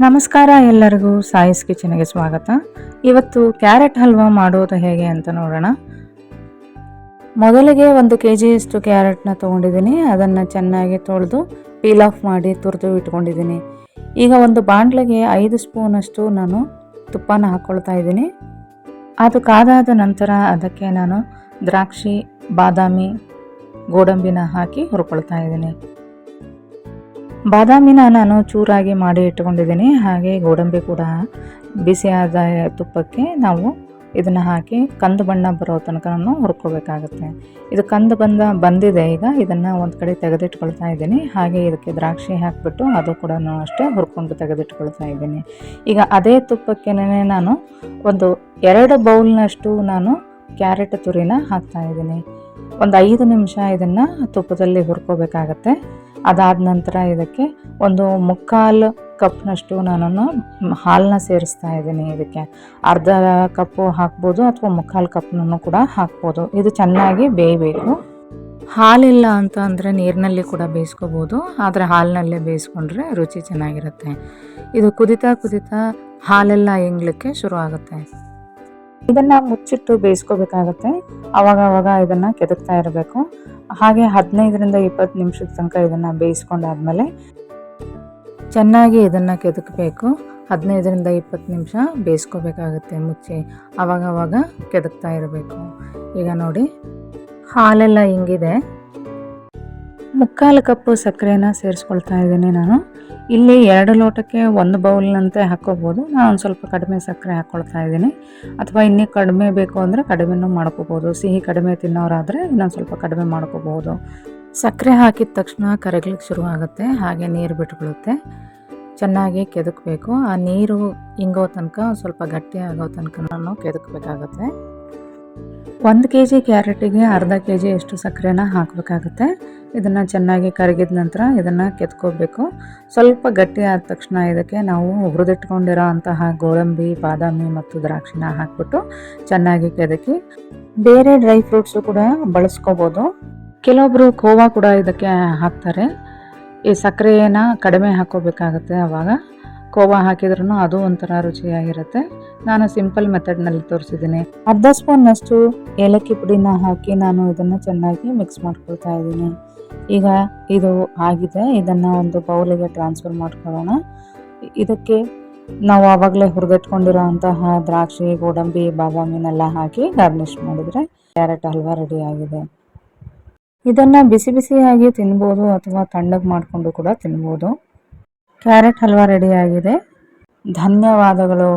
ನಮಸ್ಕಾರ ಎಲ್ಲರಿಗೂ ಸಾಯಿಸ್ ಕಿಚನ್ಗೆ ಸ್ವಾಗತ. ಇವತ್ತು ಕ್ಯಾರೆಟ್ ಹಲ್ವಾ ಮಾಡೋದು ಹೇಗೆ ಅಂತ ನೋಡೋಣ. ಮೊದಲಿಗೆ 1 kgಯಷ್ಟು ಕ್ಯಾರೆಟ್ನ ತೊಗೊಂಡಿದ್ದೀನಿ. ಅದನ್ನು ಚೆನ್ನಾಗಿ ತೊಳೆದು ಪೀಲ್ ಆಫ್ ಮಾಡಿ ತುರಿದು ಇಟ್ಕೊಂಡಿದ್ದೀನಿ. ಈಗ ಒಂದು ಬಾಣಲೆಗೆ 5 ಸ್ಪೂನಷ್ಟು ನಾನು ತುಪ್ಪನ ಹಾಕ್ಕೊಳ್ತಾ ಇದ್ದೀನಿ. ಅದು ಕಾದಾದ ನಂತರ ಅದಕ್ಕೆ ನಾನು ದ್ರಾಕ್ಷಿ, ಬಾದಾಮಿ, ಗೋಡಂಬಿನ ಹಾಕಿ ಹುರ್ಕೊಳ್ತಾ ಇದ್ದೀನಿ. ಬಾದಾಮಿನ ನಾನು ಚೂರಾಗಿ ಮಾಡಿ ಇಟ್ಕೊಂಡಿದ್ದೀನಿ. ಹಾಗೆ ಗೋಡಂಬಿ ಕೂಡ ಬಿಸಿಯಾದ ತುಪ್ಪಕ್ಕೆ ನಾವು ಇದನ್ನು ಹಾಕಿ ಕಂದು ಬಣ್ಣ ಬರೋ ತನಕ ಹುರ್ಕೋಬೇಕಾಗುತ್ತೆ. ಇದು ಕಂದು ಬಂದಿದೆ. ಈಗ ಇದನ್ನು ಒಂದು ಕಡೆ ತೆಗೆದಿಟ್ಕೊಳ್ತಾ ಇದ್ದೀನಿ. ಹಾಗೆ ಇದಕ್ಕೆ ದ್ರಾಕ್ಷಿ ಹಾಕಿಬಿಟ್ಟು ಅದು ಕೂಡ ಅಷ್ಟೇ ಹುರ್ಕೊಂಡು ತೆಗೆದಿಟ್ಕೊಳ್ತಾ ಇದ್ದೀನಿ. ಈಗ ಅದೇ ತುಪ್ಪಕ್ಕೆ ನಾನು ಒಂದು 2 ಬೌಲ್ನಷ್ಟು ನಾನು ಕ್ಯಾರೆಟ್ ತುರಿನ ಹಾಕ್ತಾ ಇದ್ದೀನಿ. ಒಂದು 5 ನಿಮಿಷ ಇದನ್ನು ತುಪ್ಪದಲ್ಲಿ ಹುರ್ಕೋಬೇಕಾಗತ್ತೆ. ಅದಾದ ನಂತರ ಇದಕ್ಕೆ ಒಂದು 3/4 ಕಪ್ನಷ್ಟು ನಾನು ಹಾಲನ್ನ ಸೇರಿಸ್ತಾ ಇದ್ದೀನಿ. ಇದಕ್ಕೆ ಅರ್ಧ ಕಪ್ಪು ಹಾಕ್ಬೋದು ಅಥವಾ 3/4 ಕಪ್ನೂ ಕೂಡ ಹಾಕ್ಬೋದು. ಇದು ಚೆನ್ನಾಗಿ ಬೇಯಬೇಕು. ಹಾಲಿಲ್ಲ ಅಂತ ಅಂದರೆ ನೀರಿನಲ್ಲಿ ಕೂಡ ಬೇಯಿಸ್ಕೋಬೋದು, ಆದರೆ ಹಾಲಿನಲ್ಲೇ ಬೇಯಿಸ್ಕೊಂಡ್ರೆ ರುಚಿ ಚೆನ್ನಾಗಿರುತ್ತೆ. ಇದು ಕುದಿತಾ ಹಾಲೆಲ್ಲ ಇಂಗ್ಲಿಕ್ಕೆ ಶುರು ಆಗುತ್ತೆ. ಇದನ್ನು ಮುಚ್ಚಿಟ್ಟು ಬೇಯಿಸ್ಕೋಬೇಕಾಗತ್ತೆ. ಆವಾಗ ಇದನ್ನು ಕೆದಕ್ತಾ ಇರಬೇಕು. ಹಾಗೆ 15ರಿಂದ 20 ನಿಮಿಷದ ತನಕ ಇದನ್ನು ಬೇಯಿಸ್ಕೊಂಡಾದ್ಮೇಲೆ ಚೆನ್ನಾಗಿ ಇದನ್ನು ಕೆದಕಬೇಕು. 15ರಿಂದ 20 ನಿಮಿಷ ಬೇಯಿಸ್ಕೋಬೇಕಾಗತ್ತೆ ಮುಚ್ಚಿ. ಆವಾಗ ಕೆದಕ್ತಾ ಇರಬೇಕು. ಈಗ ನೋಡಿ ಹಾಲೆಲ್ಲ ಹಿಂಗಿದೆ. 3/4 ಕಪ್ಪು ಸಕ್ಕರೆನ ಸೇರಿಸ್ಕೊಳ್ತಾ ಇದ್ದೀನಿ ನಾನು. ಇಲ್ಲಿ 2 ಲೋಟಕ್ಕೆ 1 ಬೌಲ್ನಂತೆ ಹಾಕ್ಕೋಬೋದು. ನಾನು ಒಂದು ಸ್ವಲ್ಪ ಕಡಿಮೆ ಸಕ್ಕರೆ ಹಾಕ್ಕೊಳ್ತಾ ಇದ್ದೀನಿ. ಅಥವಾ ಇನ್ನೂ ಕಡಿಮೆ ಬೇಕು ಅಂದರೆ ಕಡಿಮೆನೂ ಮಾಡ್ಕೋಬೋದು. ಸಿಹಿ ಕಡಿಮೆ ತಿನ್ನೋರಾದರೆ ಇನ್ನೊಂದು ಸ್ವಲ್ಪ ಕಡಿಮೆ ಮಾಡ್ಕೋಬೋದು. ಸಕ್ಕರೆ ಹಾಕಿದ ತಕ್ಷಣ ಕರಗ್ಲಿಕ್ಕೆ ಶುರು ಆಗುತ್ತೆ. ಹಾಗೆ ನೀರು ಬಿಟ್ಕೊಳ್ಳುತ್ತೆ. ಚೆನ್ನಾಗಿ ಕೆದಕಬೇಕು. ಆ ನೀರು ಇಂಗೋ ತನಕ ಸ್ವಲ್ಪ ಗಟ್ಟಿ ಆಗೋ ತನಕ ನಾನು ಕೆದಕಬೇಕಾಗತ್ತೆ. 1 kg ಕ್ಯಾರೆಟಿಗೆ ಅರ್ಧ kg ಅಷ್ಟು ಸಕ್ಕರೆನ ಹಾಕಬೇಕಾಗುತ್ತೆ. ಇದನ್ನು ಚೆನ್ನಾಗಿ ಕರಗಿದ ನಂತರ ಇದನ್ನು ಕೆತ್ಕೋಬೇಕು. ಸ್ವಲ್ಪ ಗಟ್ಟಿ ಆದ ತಕ್ಷಣ ಇದಕ್ಕೆ ನಾವು ಹುರಿದಿಟ್ಕೊಂಡಿರೋ ಅಂತಹ ಗೋಡಂಬಿ, ಬಾದಾಮಿ ಮತ್ತು ದ್ರಾಕ್ಷಿನ ಹಾಕ್ಬಿಟ್ಟು ಚೆನ್ನಾಗಿ ಕೆದಕಿ ಬೇರೆ ಡ್ರೈ ಫ್ರೂಟ್ಸು ಕೂಡ ಬಳಸ್ಕೋಬೋದು. ಕೆಲವೊಬ್ಬರು ಖೋವಾ ಕೂಡ ಇದಕ್ಕೆ ಹಾಕ್ತಾರೆ. ಈ ಸಕ್ಕರೆನ ಕಡಿಮೆ ಹಾಕ್ಕೋಬೇಕಾಗತ್ತೆ. ಆವಾಗ ಖೋವಾ ಹಾಕಿದ್ರೂ ಅದು ಒಂಥರ ರುಚಿಯಾಗಿರುತ್ತೆ. ನಾನು ಸಿಂಪಲ್ ಮೆಥಡ್ನಲ್ಲಿ ತೋರಿಸಿದ್ದೀನಿ. ಅರ್ಧ ಸ್ಪೂನ್ನಷ್ಟು ಏಲಕ್ಕಿ ಪುಡಿನ ಹಾಕಿ ನಾನು ಇದನ್ನು ಚೆನ್ನಾಗಿ ಮಿಕ್ಸ್ ಮಾಡ್ಕೊಳ್ತಾ ಇದ್ದೀನಿ. ಈಗ ಇದು ಆಗಿದೆ. ಇದನ್ನು ಒಂದು ಬೌಲಿಗೆ ಟ್ರಾನ್ಸ್ಫರ್ ಮಾಡ್ಕೊಳ್ಳೋಣ. ಇದಕ್ಕೆ ನಾವು ಆವಾಗಲೇ ಹುರಿದಿಟ್ಕೊಂಡಿರೋ ಅಂತಹ ದ್ರಾಕ್ಷಿ, ಗೋಡಂಬಿ, ಬಾದಾಮಿನೆಲ್ಲ ಹಾಕಿ ಗಾರ್ನಿಷ್ ಮಾಡಿದರೆ ಕ್ಯಾರೆಟ್ ಹಲ್ವಾ ರೆಡಿ ಆಗಿದೆ. ಇದನ್ನು ಬಿಸಿಯಾಗಿ ತಿನ್ಬೋದು ಅಥವಾ ತಣ್ಣಗೆ ಮಾಡಿಕೊಂಡು ಕೂಡ ತಿನ್ಬೋದು. ಕ್ಯಾರೆಟ್ ಹಲ್ವಾ ರೆಡಿ ಆಗಿದೆ. ಧನ್ಯವಾದಗಳು.